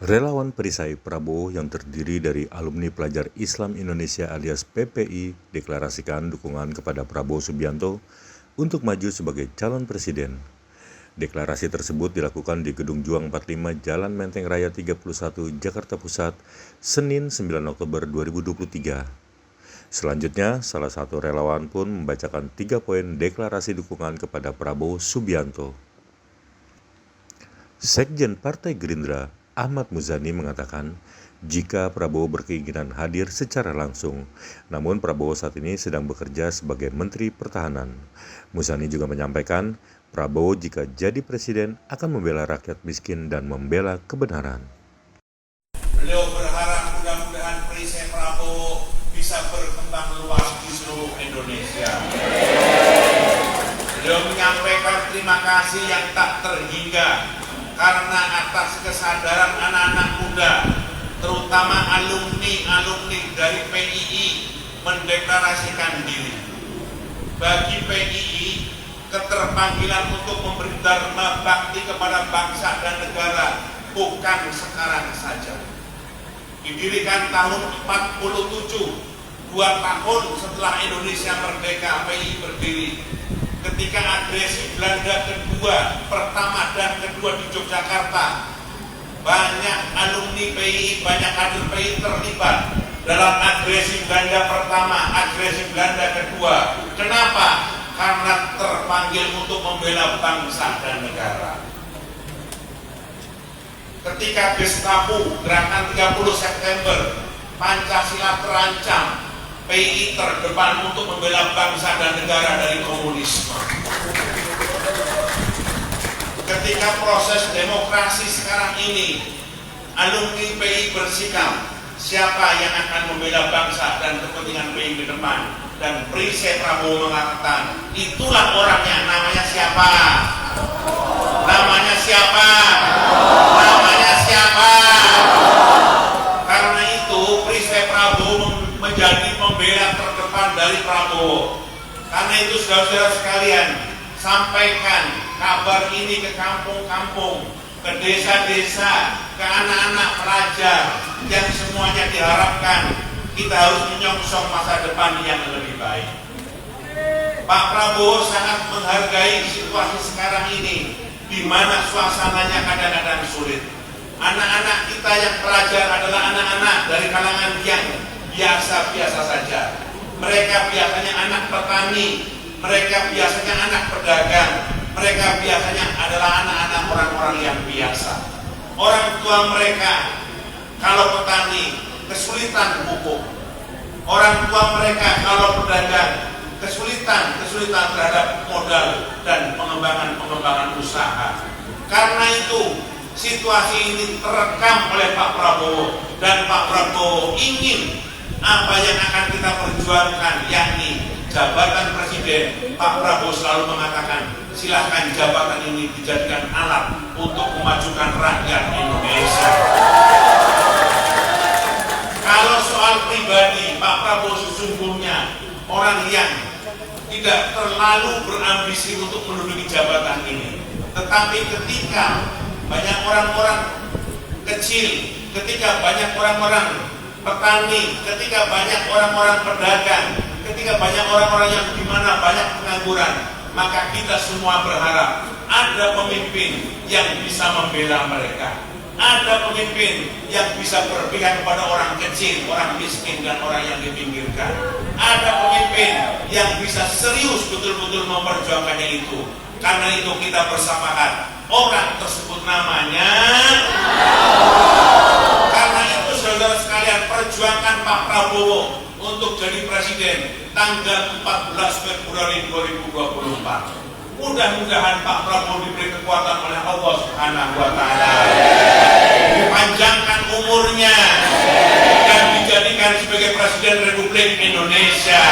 Relawan perisai Prabowo yang terdiri dari alumni pelajar Islam Indonesia alias PPI deklarasikan dukungan kepada Prabowo Subianto untuk maju sebagai calon presiden. Deklarasi tersebut dilakukan di Gedung Juang 45 Jalan Menteng Raya 31, Jakarta Pusat, Senin 9 Oktober 2023. Selanjutnya, salah satu relawan pun membacakan 3 poin deklarasi dukungan kepada Prabowo Subianto. Sekjen Partai Gerindra, Ahmad Muzani mengatakan, jika Prabowo berkeinginan hadir secara langsung, namun Prabowo saat ini sedang bekerja sebagai Menteri Pertahanan. Muzani juga menyampaikan, Prabowo jika jadi presiden akan membela rakyat miskin dan membela kebenaran. Beliau berharap mudah-mudahan perisai Prabowo bisa berkembang luas di seluruh Indonesia. Beliau menyampaikan terima kasih yang tak terhingga karena atas kesadaran anak-anak muda, terutama alumni dari PII mendeklarasikan diri. Bagi PII, keterpanggilan untuk memberi dharma bakti kepada bangsa dan negara bukan sekarang saja. Didirikan tahun 47, 2 tahun setelah Indonesia merdeka, PII berdiri. Ketika agresi Belanda kedua, pertama dan kedua di Yogyakarta, banyak alumni PII, banyak kader PII terlibat dalam agresi Belanda pertama, agresi Belanda kedua. Kenapa? Karena terpanggil untuk membela bangsa dan negara. Ketika Gestapo gerakan 30 September, Pancasila terancam, PII terdepan untuk membela bangsa dan negara dari komunisme. Ketika proses demokrasi sekarang ini, alumni PII bersikap, siapa yang akan membela bangsa dan kepentingan PII ke depan? Dan perisai Prabowo mengatakan, itulah orangnya. Namanya siapa? Namanya siapa? Namanya siapa? Karena itu perisai Prabowo menjadi pembela terdepan dari Prabowo. Karena itu saudara-saudara sekalian, sampaikan kabar ini ke kampung-kampung, ke desa-desa, ke anak-anak pelajar yang semuanya diharapkan kita harus menyongsong masa depan yang lebih baik. Pak Prabowo sangat menghargai situasi sekarang ini, di mana suasananya kadang-kadang sulit. Anak-anak kita yang pelajar adalah anak-anak dari kalangan yang biasa-biasa saja. Mereka biasanya anak petani, mereka biasanya anak pedagang, mereka biasanya adalah anak-anak orang-orang yang biasa. Orang tua mereka, kalau petani, kesulitan pupuk. Orang tua mereka kalau pedagang, kesulitan terhadap modal dan pengembangan usaha. Karena itu situasi ini terekam oleh Pak Prabowo, dan Pak Prabowo ingin apa yang akan kita perjuangkan, yakni jabatan presiden. Pak Prabowo selalu mengatakan, silahkan jabatan ini dijadikan alat untuk memajukan rakyat Indonesia. Kalau soal pribadi, Pak Prabowo sesungguhnya orang yang tidak terlalu berambisi untuk menduduki jabatan ini. Tetapi ketika banyak orang-orang kecil, ketika banyak orang-orang petani, ketika banyak orang-orang pedagang, ketika banyak orang-orang yang dimana banyak pengangguran, maka kita semua berharap ada pemimpin yang bisa membela mereka. Ada pemimpin yang bisa berpihak kepada orang kecil, orang miskin, dan orang yang dipinggirkan. Ada pemimpin yang bisa serius betul-betul memperjuangkannya itu. Karena itu kita bersepakat, orang tersebut namanya. Karena itu saudara sekalian, perjuangkan Pak Prabowo untuk jadi presiden tanggal 14 Februari 2024. Mudah-mudahan Pak Prabowo diberi kekuatan oleh Allah Subhanahu wa Ta'ala, dipanjangkan umurnya dan dijadikan sebagai Presiden Republik Indonesia.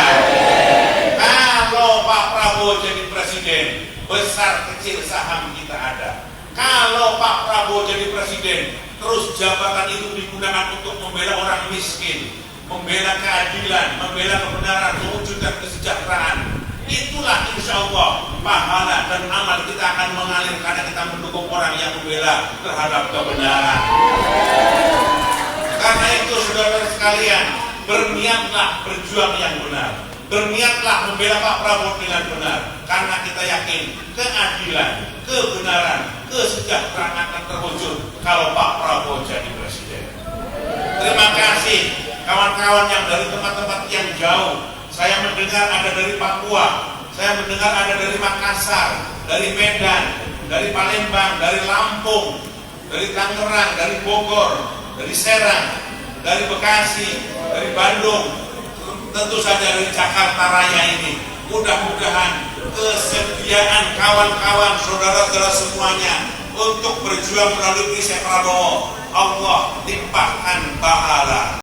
Kalau Pak Prabowo jadi presiden, besar kecil saham kita ada. Kalau Pak Prabowo jadi presiden, terus jabatan itu digunakan untuk membela orang miskin, membela keadilan, membela kebenaran, mewujudkan kesejahteraan, itulah insya Allah pahala dan amal kita akan mengalir karena kita mendukung orang yang membela terhadap kebenaran. sekalian, berniatlah berjuang yang benar. Berniatlah membela Pak Prabowo dengan benar, karena kita yakin keadilan, kebenaran, kesejahteraan akan terwujud kalau Pak Prabowo jadi presiden. Terima kasih kawan-kawan yang dari tempat-tempat yang jauh. Saya mendengar ada dari Papua, saya mendengar ada dari Makassar, dari Medan, dari Palembang, dari Lampung, dari Tangerang, dari Bogor, dari Serang, dari Bekasi, dari Bandung, tentu saja dari Jakarta Raya ini. Mudah-mudahan kesediaan kawan-kawan, saudara-saudara semuanya untuk berjuang melalui Pak Prabowo, Allah timpakan pahala.